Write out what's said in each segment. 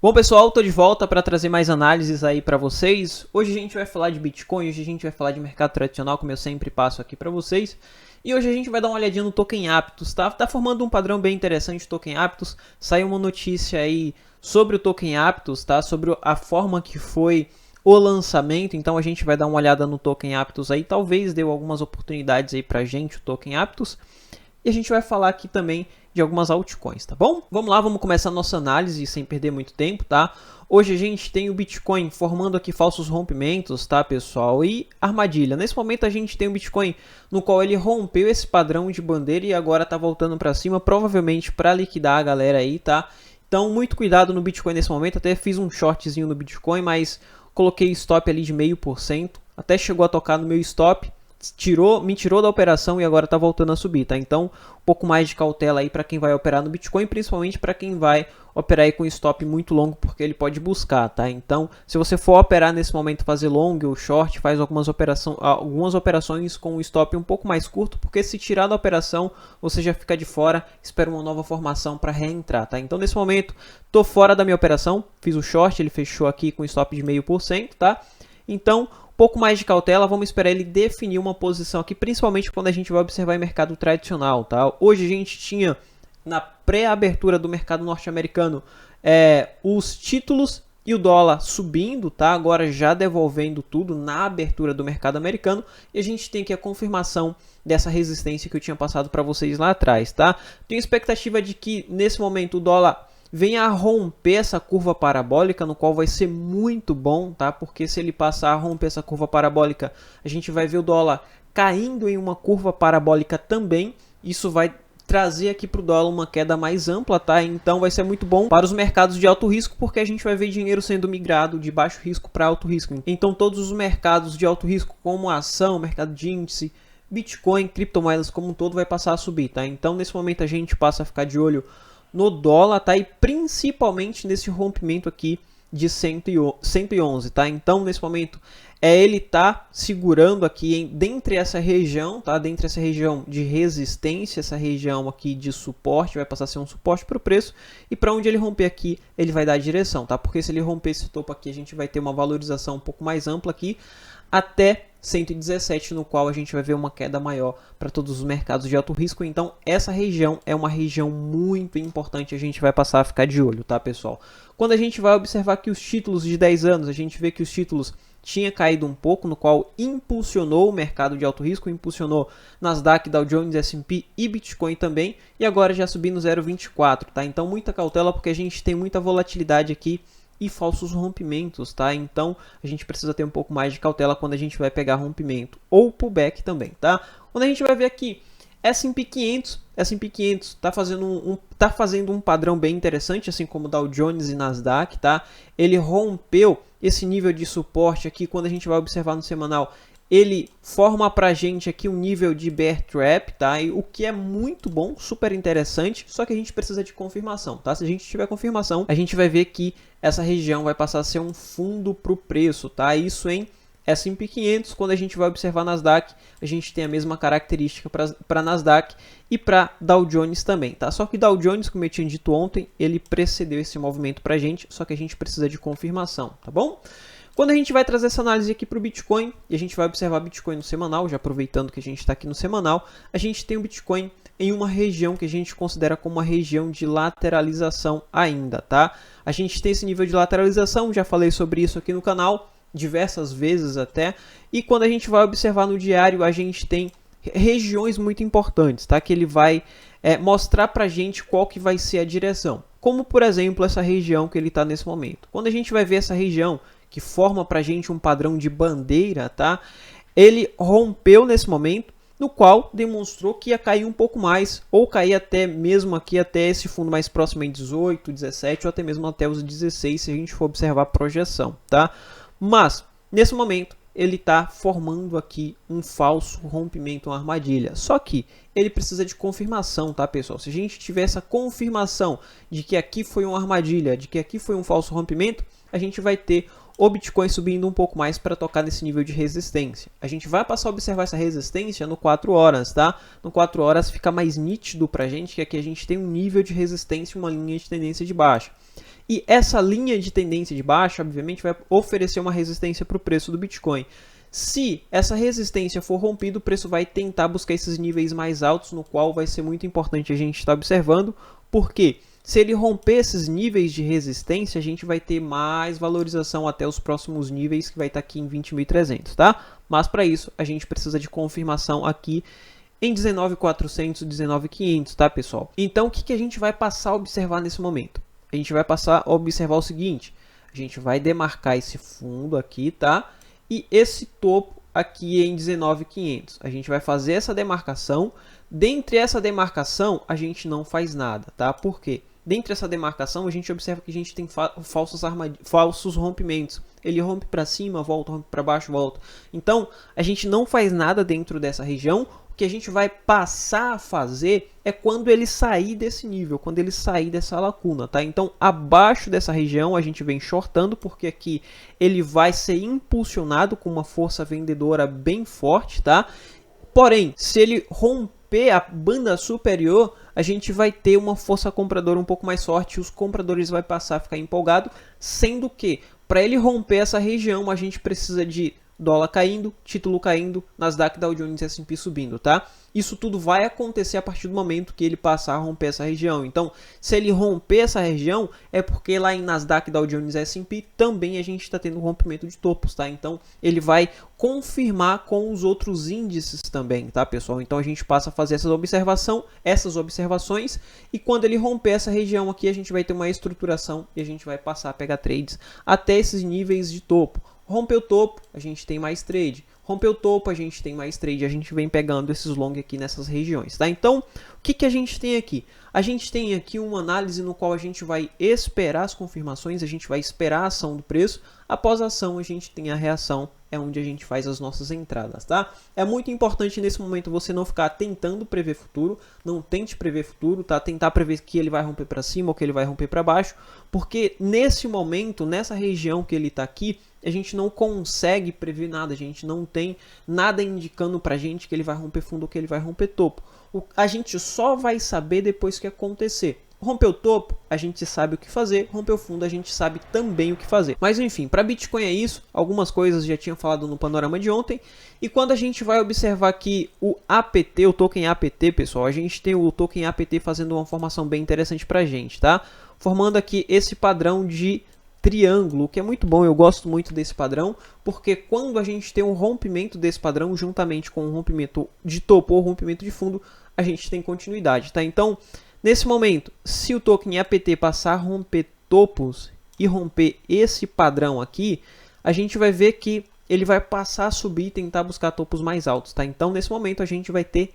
Bom pessoal, estou de volta para trazer mais análises aí para vocês. Hoje a gente vai falar de Bitcoin, hoje a gente vai falar de mercado tradicional, como eu sempre passo aqui para vocês. E hoje a gente vai dar uma olhadinha no Token Aptos, tá? Tá formando um padrão bem interessante o Token Aptos. Saiu uma notícia aí sobre o Token Aptos, tá? Sobre a forma que foi o lançamento, então a gente vai dar uma olhada no Token Aptos aí. Talvez deu algumas oportunidades aí pra gente o Token Aptos. E a gente vai falar aqui também de algumas altcoins, tá bom? Vamos lá, vamos começar a nossa análise sem perder muito tempo, tá? Hoje a gente tem o Bitcoin formando aqui falsos rompimentos, tá, pessoal? E armadilha. Nesse momento a gente tem o Bitcoin no qual ele rompeu esse padrão de bandeira e agora tá voltando para cima, provavelmente para liquidar a galera aí, tá? Então, muito cuidado no Bitcoin nesse momento. Até fiz um shortzinho no Bitcoin, mas coloquei stop ali de 0,5%. Até chegou a tocar no meu stop. Me tirou da operação e agora está voltando a subir, tá? Então, um pouco mais de cautela aí para quem vai operar no Bitcoin, principalmente para quem vai operar aí com stop muito longo, porque ele pode buscar, tá? Então, se você for operar nesse momento, fazer long ou short, faz algumas operações com um stop um pouco mais curto, porque se tirar da operação, você já fica de fora, espera uma nova formação para reentrar, tá? Então, nesse momento, tô fora da minha operação, fiz o short, ele fechou aqui com stop de 0,5%, tá? Então, pouco mais de cautela, vamos esperar ele definir uma posição aqui, principalmente quando a gente vai observar em mercado tradicional, tá? Hoje a gente tinha, na pré-abertura do mercado norte-americano, os títulos e o dólar subindo, tá? Agora já devolvendo tudo na abertura do mercado americano, e a gente tem aqui a confirmação dessa resistência que eu tinha passado para vocês lá atrás, tá? Tenho expectativa de que, nesse momento, o dólar venha a romper essa curva parabólica, no qual vai ser muito bom, tá? Porque se ele passar a romper essa curva parabólica, a gente vai ver o dólar caindo em uma curva parabólica também. Isso vai trazer aqui para o dólar uma queda mais ampla, tá? Então vai ser muito bom para os mercados de alto risco, porque a gente vai ver dinheiro sendo migrado de baixo risco para alto risco. Então todos os mercados de alto risco, como a ação, mercado de índice, Bitcoin, criptomoedas como um todo, vai passar a subir, tá? Então nesse momento a gente passa a ficar de olho no dólar, tá? E principalmente nesse rompimento aqui de 111, tá? Então, nesse momento, ele tá segurando aqui dentre essa região, tá? Dentre essa região de resistência, essa região aqui de suporte, vai passar a ser um suporte para o preço. E para onde ele romper aqui, ele vai dar a direção, tá? Porque se ele romper esse topo aqui, a gente vai ter uma valorização um pouco mais ampla aqui, até 117, no qual a gente vai ver uma queda maior para todos os mercados de alto risco. Então essa região é uma região muito importante, a gente vai passar a ficar de olho, tá, pessoal? Quando a gente vai observar que os títulos de 10 anos, a gente vê que os títulos tinha caído um pouco, no qual impulsionou o mercado de alto risco, impulsionou Nasdaq, Dow Jones, S&P e Bitcoin também, e agora já subindo 0,24, tá? Então muita cautela, porque a gente tem muita volatilidade aqui e falsos rompimentos, tá? Então a gente precisa ter um pouco mais de cautela quando a gente vai pegar rompimento ou pullback também, tá? Quando a gente vai ver aqui S&P 500 tá fazendo um padrão bem interessante, assim como Dow Jones e Nasdaq, tá? Ele rompeu esse nível de suporte aqui. Quando a gente vai observar no semanal, ele forma pra gente aqui um nível de bear trap, tá? E o que é muito bom, super interessante, só que a gente precisa de confirmação, tá? Se a gente tiver confirmação, a gente vai ver que essa região vai passar a ser um fundo pro preço, tá? Isso em S&P 500, quando a gente vai observar Nasdaq, a gente tem a mesma característica para Nasdaq e para Dow Jones também, tá? Só que Dow Jones, como eu tinha dito ontem, ele precedeu esse movimento pra gente, só que a gente precisa de confirmação, tá bom? Quando a gente vai trazer essa análise aqui para o Bitcoin, e a gente vai observar Bitcoin no semanal, já aproveitando que a gente está aqui no semanal, a gente tem o Bitcoin em uma região que a gente considera como uma região de lateralização ainda, tá? A gente tem esse nível de lateralização, já falei sobre isso aqui no canal, diversas vezes até, e quando a gente vai observar no diário, a gente tem regiões muito importantes, tá? Que ele vai mostrar pra gente qual que vai ser a direção, como por exemplo essa região que ele está nesse momento. Quando a gente vai ver essa região que forma pra gente um padrão de bandeira, tá? Ele rompeu nesse momento, no qual demonstrou que ia cair um pouco mais, ou cair até mesmo aqui até esse fundo mais próximo em 18, 17 ou até mesmo até os 16, se a gente for observar a projeção, tá? Mas nesse momento ele está formando aqui um falso rompimento, uma armadilha. Só que ele precisa de confirmação, tá, pessoal? Se a gente tiver essa confirmação de que aqui foi uma armadilha, de que aqui foi um falso rompimento, a gente vai ter o Bitcoin subindo um pouco mais para tocar nesse nível de resistência. A gente vai passar a observar essa resistência no 4 horas, tá? No 4 horas fica mais nítido para a gente que aqui a gente tem um nível de resistência, uma linha de tendência de baixa. E essa linha de tendência de baixa, obviamente, vai oferecer uma resistência para o preço do Bitcoin. Se essa resistência for rompida, o preço vai tentar buscar esses níveis mais altos, no qual vai ser muito importante a gente estar observando, porque se ele romper esses níveis de resistência, a gente vai ter mais valorização até os próximos níveis, que vai estar aqui em 20.300, tá? Mas para isso, a gente precisa de confirmação aqui em 19.400 e 19.500, tá, pessoal? Então, o que a gente vai passar a observar nesse momento? A gente vai passar a observar o seguinte: a gente vai demarcar esse fundo aqui, tá? E esse topo aqui em 19.500. A gente vai fazer essa demarcação. Dentre essa demarcação, a gente não faz nada, tá? Por quê? Dentre essa demarcação, a gente observa que a gente tem falsos rompimentos. Ele rompe para cima, volta, rompe para baixo, volta. Então, a gente não faz nada dentro dessa região. O que a gente vai passar a fazer é quando ele sair desse nível, quando ele sair dessa lacuna, tá? Então, abaixo dessa região, a gente vem shortando, porque aqui ele vai ser impulsionado com uma força vendedora bem forte, tá? Porém, se ele romper a banda superior, a gente vai ter uma força compradora um pouco mais forte e os compradores vão passar a ficar empolgados, sendo que para ele romper essa região, a gente precisa de dólar caindo, título caindo, Nasdaq, Dow Jones e S&P subindo, tá? Isso tudo vai acontecer a partir do momento que ele passar a romper essa região. Então, se ele romper essa região, é porque lá em Nasdaq, Dow Jones e S&P também a gente está tendo um rompimento de topos, tá? Então, ele vai confirmar com os outros índices também, tá, pessoal? Então, a gente passa a fazer essas observações, e quando ele romper essa região aqui, a gente vai ter uma estruturação e a gente vai passar a pegar trades até esses níveis de topo. Rompeu o topo, a gente tem mais trade. Rompeu o topo, a gente tem mais trade. A gente vem pegando esses long aqui nessas regiões, tá? Então, o que a gente tem aqui? A gente tem aqui uma análise no qual a gente vai esperar as confirmações, a gente vai esperar a ação do preço. Após a ação, a gente tem a reação, é onde a gente faz as nossas entradas, tá? É muito importante nesse momento você não ficar tentando prever futuro, não tente prever futuro, tá? Tentar prever que ele vai romper para cima ou que ele vai romper para baixo, porque nesse momento, nessa região que ele está aqui, a gente não consegue prever nada, a gente não tem nada indicando pra gente que ele vai romper fundo ou que ele vai romper topo. A gente só vai saber depois que acontecer. Rompeu o topo, a gente sabe o que fazer. Rompeu fundo, a gente sabe também o que fazer. Mas enfim, para Bitcoin é isso. Algumas coisas já tinha falado no panorama de ontem. E quando a gente vai observar aqui o APT, o token APT, pessoal, a gente tem o token APT fazendo uma formação bem interessante pra gente, tá? Formando aqui esse padrão de triângulo, que é muito bom, eu gosto muito desse padrão, porque quando a gente tem um rompimento desse padrão, juntamente com um rompimento de topo ou rompimento de fundo, a gente tem continuidade, tá? Então, nesse momento, se o token APT passar a romper topos e romper esse padrão aqui, a gente vai ver que ele vai passar a subir e tentar buscar topos mais altos, tá? Então, nesse momento, a gente vai ter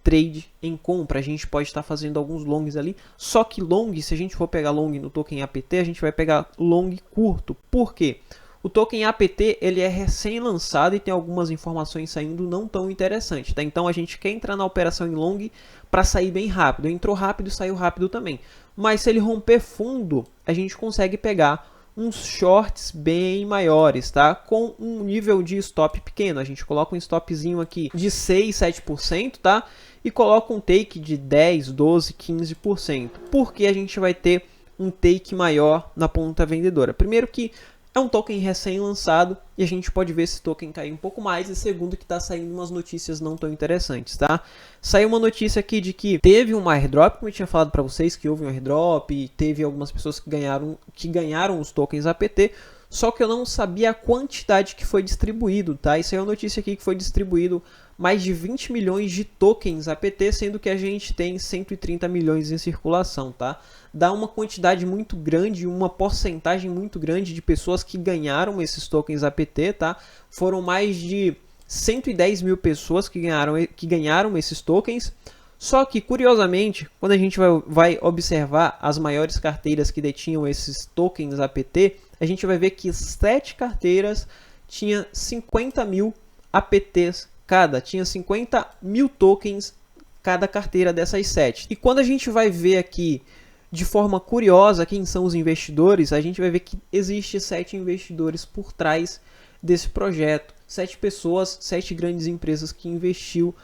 trade em compra, a gente pode estar fazendo alguns longs ali, só que long, se a gente for pegar long no token APT, a gente vai pegar long curto. Por quê? O token APT ele é recém-lançado e tem algumas informações saindo não tão interessantes, tá? Então a gente quer entrar na operação em long para sair bem rápido. Entrou rápido, saiu rápido também. Mas se ele romper fundo, a gente consegue pegar uns shorts bem maiores, tá? Com um nível de stop pequeno. A gente coloca um stopzinho aqui de 6, 7%, tá? E coloca um take de 10, 12, 15%. Porque a gente vai ter um take maior na ponta vendedora. Primeiro que é um token recém-lançado e a gente pode ver esse token cair um pouco mais. E segundo que está saindo umas notícias não tão interessantes, tá? Saiu uma notícia aqui de que teve um airdrop, como eu tinha falado para vocês, que houve um airdrop e teve algumas pessoas que ganharam os tokens APT, só que eu não sabia a quantidade que foi distribuído, tá? Isso é uma notícia aqui que foi distribuído mais de 20 milhões de tokens APT, sendo que a gente tem 130 milhões em circulação, tá? Dá uma quantidade muito grande, uma porcentagem muito grande de pessoas que ganharam esses tokens APT, tá? Foram mais de 110 mil pessoas que ganharam esses tokens. Só que, curiosamente, quando a gente vai observar as maiores carteiras que detinham esses tokens APT, a gente vai ver que 7 carteiras tinham 50 mil APTs cada, tinha 50 mil tokens cada carteira dessas 7. E quando a gente vai ver aqui de forma curiosa quem são os investidores, a gente vai ver que existe 7 investidores por trás desse projeto, 7 pessoas, 7 grandes empresas que investiu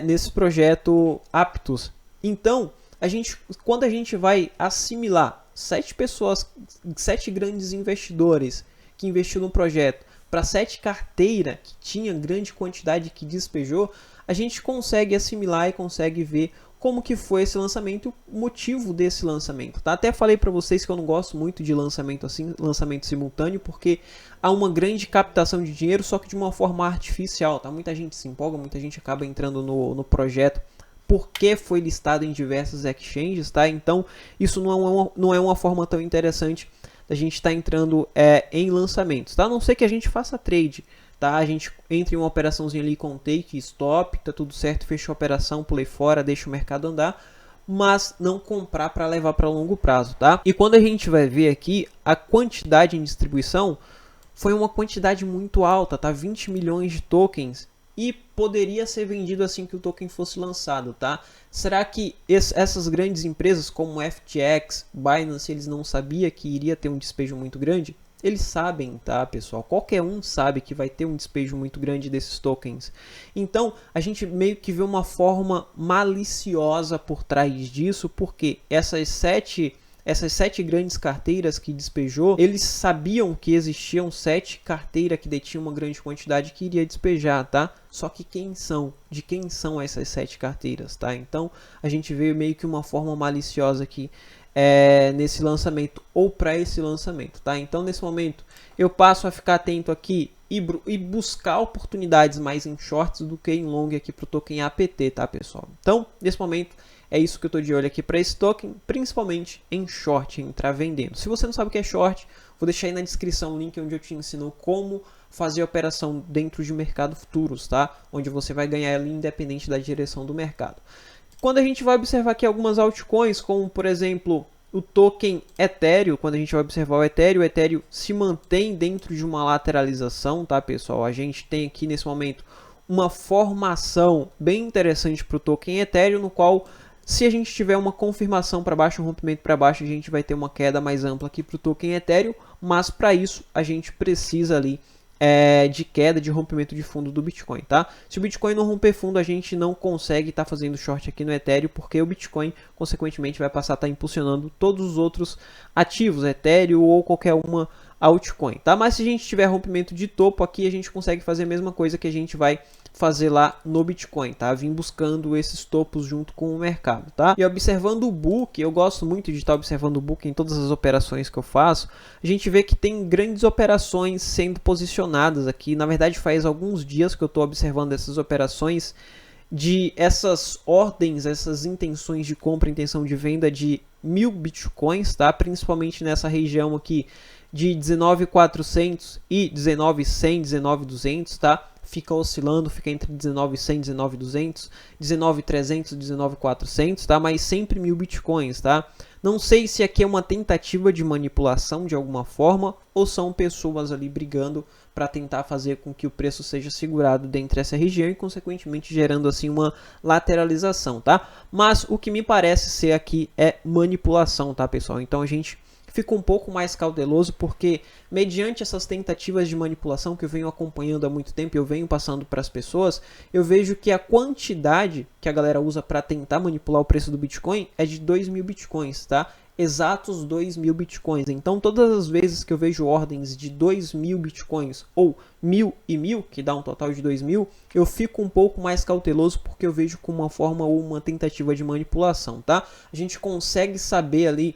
nesse projeto Aptos. Então, quando a gente vai assimilar 7 pessoas, 7 grandes investidores que investiram no projeto, para 7 carteiras que tinha grande quantidade que despejou, a gente consegue assimilar e consegue ver como que foi esse lançamento e o motivo desse lançamento, tá? Até falei para vocês que eu não gosto muito de lançamento assim, lançamento simultâneo, porque há uma grande captação de dinheiro, só que de uma forma artificial, tá? Muita gente se empolga, muita gente acaba entrando no projeto porque foi listado em diversos exchanges, tá? Então, isso não é uma forma tão interessante da gente estar entrando em lançamentos, tá? A não ser que a gente faça trade, tá? A gente entra em uma operaçãozinha ali com take, stop, tá tudo certo, fecha a operação, pulei fora, deixa o mercado andar, mas não comprar para levar para longo prazo, tá? E quando a gente vai ver aqui, a quantidade em distribuição foi uma quantidade muito alta, tá? 20 milhões de tokens. E poderia ser vendido assim que o token fosse lançado, tá? Será que essas grandes empresas como FTX, Binance, eles não sabiam que iria ter um despejo muito grande? Eles sabem, tá, pessoal? Qualquer um sabe que vai ter um despejo muito grande desses tokens. Então, a gente meio que vê uma forma maliciosa por trás disso, porque essas sete grandes carteiras que despejou, eles sabiam que existiam 7 carteiras que detinham uma grande quantidade que iria despejar, tá? Só que de quem são essas 7 carteiras, tá? Então, a gente veio meio que uma forma maliciosa aqui nesse lançamento ou para esse lançamento, tá? Então, nesse momento, eu passo a ficar atento aqui e buscar oportunidades mais em shorts do que em long aqui para o token APT, tá, pessoal? Então, nesse momento, é isso que eu estou de olho aqui para esse token, principalmente em short, entrar vendendo. Se você não sabe o que é short, vou deixar aí na descrição o link onde eu te ensino como fazer a operação dentro de mercado futuros, tá? Onde você vai ganhar ali independente da direção do mercado. Quando a gente vai observar aqui algumas altcoins, como por exemplo o token Ethereum, quando a gente vai observar o Ethereum se mantém dentro de uma lateralização, tá, pessoal? A gente tem aqui nesse momento uma formação bem interessante para o token Ethereum, no qual, se a gente tiver uma confirmação para baixo, um rompimento para baixo, a gente vai ter uma queda mais ampla aqui para o token Ethereum, mas para isso a gente precisa ali de queda, de rompimento de fundo do Bitcoin, tá? Se o Bitcoin não romper fundo, a gente não consegue estar fazendo short aqui no Ethereum, porque o Bitcoin, consequentemente, vai passar a estar impulsionando todos os outros ativos, Ethereum ou qualquer uma altcoin, tá? Mas se a gente tiver rompimento de topo aqui, a gente consegue fazer a mesma coisa que a gente vai fazer lá no Bitcoin, tá? Vim buscando esses topos junto com o mercado, tá? E observando o book, eu gosto muito de estar observando o book em todas as operações que eu faço. A gente vê que tem grandes operações sendo posicionadas aqui. Na verdade, faz alguns dias que eu estou observando essas operações de essas ordens, essas intenções de compra, intenção de venda de 1000 bitcoins, tá? Principalmente nessa região aqui de 19.400 e 19.100, 19.200, tá? Fica oscilando, fica entre 19.100, 19.200, 19.300, 19.400, tá? Mas sempre 1000 bitcoins, tá? Não sei se aqui é uma tentativa de manipulação de alguma forma ou são pessoas ali brigando para tentar fazer com que o preço seja segurado dentro dessa região e consequentemente gerando assim uma lateralização, tá? Mas o que me parece ser aqui é manipulação, tá, pessoal? Então a gente fica um pouco mais cauteloso, porque mediante essas tentativas de manipulação que eu venho acompanhando há muito tempo, eu venho passando para as pessoas, eu vejo que a quantidade que a galera usa para tentar manipular o preço do Bitcoin é de 2.000 bitcoins, tá? Exatos 2.000 bitcoins. Então todas as vezes que eu vejo ordens de 2.000 bitcoins ou 1.000 e 1.000, que dá um total de 2.000, eu fico um pouco mais cauteloso, porque eu vejo como uma forma ou uma tentativa de manipulação, tá? A gente consegue saber ali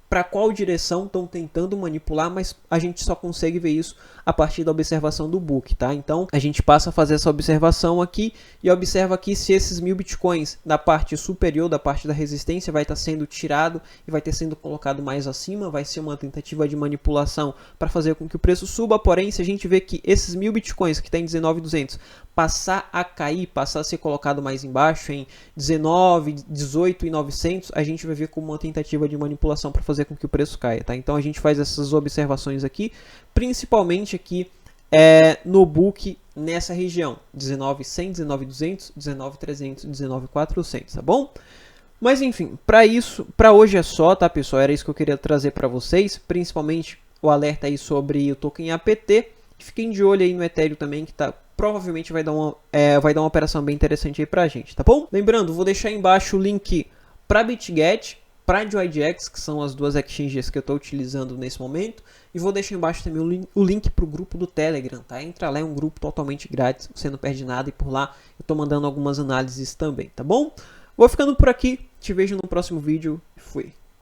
para qual direção estão tentando manipular, mas a gente só consegue ver isso a partir da observação do book, tá? Então a gente passa a fazer essa observação aqui e observa aqui se esses 1000 bitcoins da parte superior, da parte da resistência, vai estar sendo tirado e vai ter sendo colocado mais acima, vai ser uma tentativa de manipulação para fazer com que o preço suba. Porém, se a gente vê que esses 1000 bitcoins que está em 19.200 passar a cair, passar a ser colocado mais embaixo em 19, 18 e 900, a gente vai ver como uma tentativa de manipulação para fazer com que o preço caia, tá? Então a gente faz essas observações aqui, principalmente aqui no book nessa região 19.100, 19.200, 19.300, 19.400, tá bom? Mas enfim, para hoje é só, tá, pessoal? Era isso que eu queria trazer para vocês, principalmente o alerta aí sobre o token APT. Fiquem de olho aí no Ethereum também, que provavelmente vai dar uma operação bem interessante aí pra gente, tá bom? Lembrando, vou deixar aí embaixo o link para BitGet, Pride e IDX, que são as duas exchanges que eu estou utilizando nesse momento. E vou deixar embaixo também o link para o grupo do Telegram, tá? Entra lá, é um grupo totalmente grátis, você não perde nada e por lá eu estou mandando algumas análises também, tá bom? Vou ficando por aqui, te vejo no próximo vídeo. Fui!